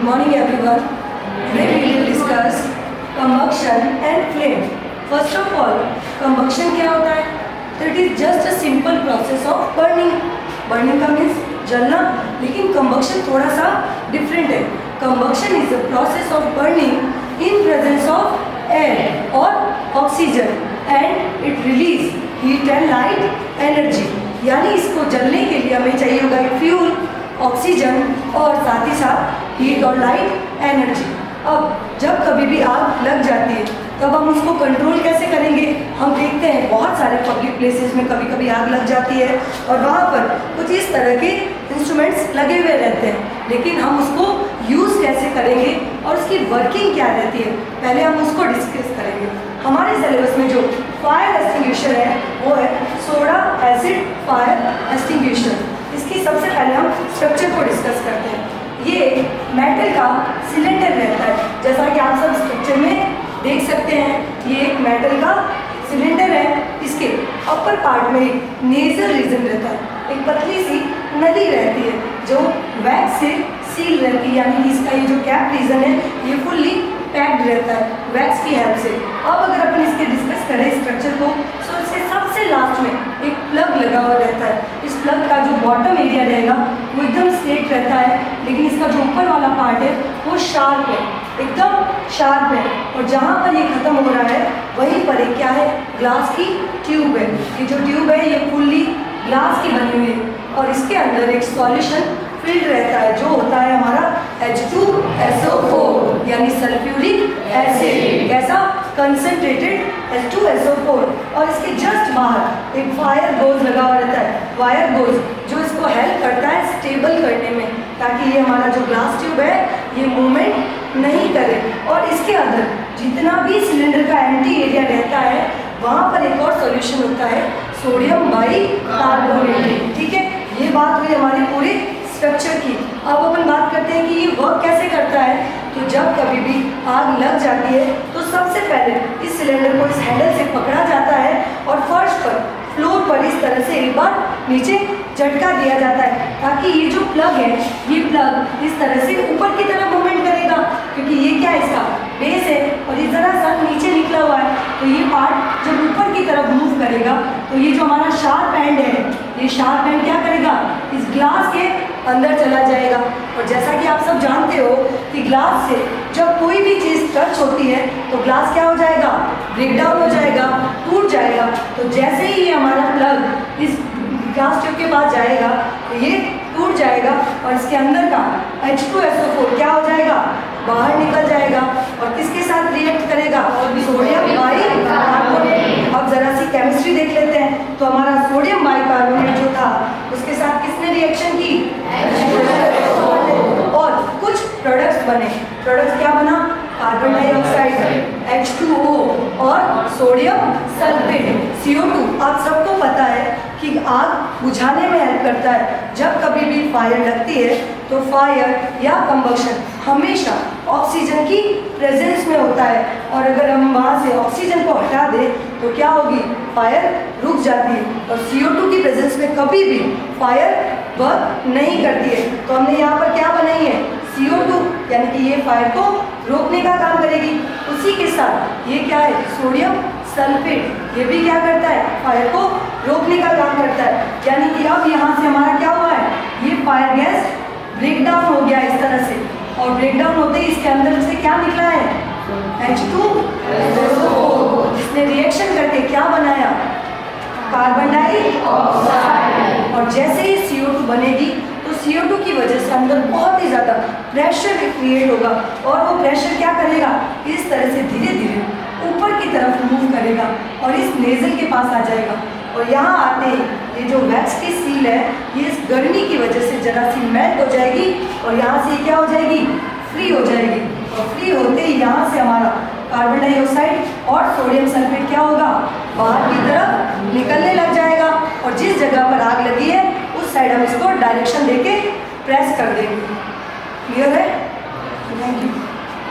Good morning everyone. Today we will discuss combustion and flame. First of all, combustion क्या होता है? तो it is just a simple process of burning. Burning का means जलना, लेकिन combustion थोड़ा सा different है. Combustion is a process of burning in presence of air or oxygen and it release heat and light energy. यानी इसको जलने के लिए हमें चाहिए होगा फ्यूल, ऑक्सीजन और साथ ही साथ हीट और लाइट एनर्जी। अब जब कभी भी आग लग जाती है तब हम उसको कंट्रोल कैसे करेंगे? हम देखते हैं बहुत सारे पब्लिक प्लेसेस में कभी कभी आग लग जाती है और वहाँ पर कुछ इस तरह के इंस्ट्रूमेंट्स लगे हुए रहते हैं, लेकिन हम उसको यूज़ कैसे करेंगे और उसकी वर्किंग क्या रहती है, पहले हम उसको डिस्कस करेंगे। हमारे सिलेबस में जो फायर एक्सटिंग्विशर है वो है सोडा एसिड फायर एक्सटिंग्विशर। इसकी सबसे पहले हम स्ट्रक्चर को डिस्कस करते हैं। ये मेटल का सिलेंडर रहता है, जैसा कि आप सब स्ट्रक्चर में देख सकते हैं। ये एक मेटल का सिलेंडर है। इसके अपर पार्ट में एक नेजल रीजन रहता है, एक पतली सी नली रहती है जो वैक्स से सील रहती है, यानी कि इसका ये जो कैप रीजन है ये फुल्ली पैक्ड रहता है वैक्स की हेल्प से। अब अगर अपन इसके डिस्कस करें स्ट्रक्चर को, तो इसके सबसे लास्ट में एक प्लग लगा हुआ रहता है। इस प्लग का जो बॉटम एरिया रहेगा वो एकदम स्ट्रेट रहता है, लेकिन इसका जो ऊपर वाला पार्ट है वो शार्प है, एकदम शार्प है। और जहाँ पर ये खत्म हो रहा है वहीं पर एक क्या है, ग्लास की ट्यूब है। ये जो ट्यूब है ये फुल्ली ग्लास की बनी हुई है और इसके अंदर एक सॉल्यूशन फिल्ड रहता है जो होता है हमारा H2SO4 यानी सल्फ्यूरिक एसिड। कैसा? Concentrated H2SO4। और इसके जस्ट बाहर एक वायर गोज लगा हुआ रहता है, वायर गोज जो इसको हेल्प करता है स्टेबल करने में, ताकि ये हमारा जो ग्लास ट्यूब है ये मूवमेंट नहीं करे। और इसके अंदर जितना भी सिलेंडर का एम्प्टी एरिया रहता है वहाँ पर एक और सॉल्यूशन होता है सोडियम बाइकार्बोनेट। ठीक है, ये बात हुई हमारी पूरी स्ट्रक्चर की। अब अपन बात करते हैं कि ये वर्क कैसे करता है। तो जब कभी भी आग लग जाती है तो सबसे पहले इस सिलेंडर को इस हैंडल से पकड़ा जाता है और फर्श पर, फ्लोर पर इस तरह से एक बार नीचे झटका दिया जाता है, ताकि ये जो प्लग है ये प्लग इस तरह से ऊपर की तरफ मूवमेंट करेगा, क्योंकि ये क्या है, इसका बेस है और ये ज़रा सा नीचे निकला हुआ है। तो ये पार्ट जब ऊपर की तरफ मूव करेगा तो ये जो हमारा शार्प एंड है, ये शार्प एंड क्या करेगा, इस ग्लास के अंदर चला जाएगा। और जैसा कि आप सब जानते हो कि ग्लास से जब कोई भी चीज़ टच होती है तो ग्लास क्या हो जाएगा, ब्रेक डाउन हो जाएगा, टूट जाएगा। तो जैसे ही ये हमारा प्लग इस ग्लास ट्यूब के पास जाएगा तो ये टूट जाएगा और इसके अंदर का H2SO4 क्या हो जाएगा, बाहर निकल जाएगा और किसके साथ रिएक्ट करेगा, सोडियम बाइकार्बोनेट। अब जरा सी केमिस्ट्री देख लेते हैं। तो हमारा सोडियम बाइकार्बोनेट जो था उसके साथ किसने रिएक्शन की, और कुछ प्रोडक्ट्स बने। प्रोडक्ट्स क्या बना, कार्बन डाइऑक्साइड H2O और सोडियम सल्फेट CO2। आप सबको पता है कि आग बुझाने में हेल्प करता है। जब कभी भी फायर लगती है तो फायर या कंबक्शन हमेशा ऑक्सीजन की प्रेजेंस में होता है, और अगर हम वहाँ से ऑक्सीजन को हटा दें तो क्या होगी, फायर रुक जाती है। और CO2 की प्रेजेंस में कभी भी फायर वर्क नहीं करती है। तो हमने यहाँ पर क्या बनाई है, CO2, यानी कि ये फायर को रोकने का काम करेगी। उसी के साथ ये क्या है, सोडियम सल्फेट, ये भी क्या करता है, फायर को रोकने का काम करता है। यानी कि अब यहाँ से हमारा क्या हुआ है, ये फायर गैस ब्रेक डाउन हो गया इस तरह से, और ब्रेक डाउन होते ही इसके अंदर से क्या निकला है, H2SO4, जिसने रिएक्शन करके क्या बनाया, कार्बन डाइऑक्साइड। और जैसे ही CO2 बनेगी तो CO2 की वजह से अंदर बहुत ही ज़्यादा प्रेशर क्रिएट होगा, और वो प्रेशर क्या करेगा, इस तरह से धीरे धीरे ऊपर की तरफ मूव करेगा और इस नेजल के पास आ जाएगा। और यहाँ आते ही ये जो वैक्स की सील है ये इस गर्मी की वजह से जरा सी मेल्ट हो जाएगी और यहाँ से क्या हो जाएगी, फ्री हो जाएगी। और फ्री होते ही यहाँ से हमारा कार्बन डाइऑक्साइड और सोडियम सल्फेट क्या होगा, बाहर की तरफ निकलने लग जाएगा। और जिस जगह पर आग लगी है उस साइड हम इसको डायरेक्शन देके प्रेस कर देंगे। क्लियर है? Thank you.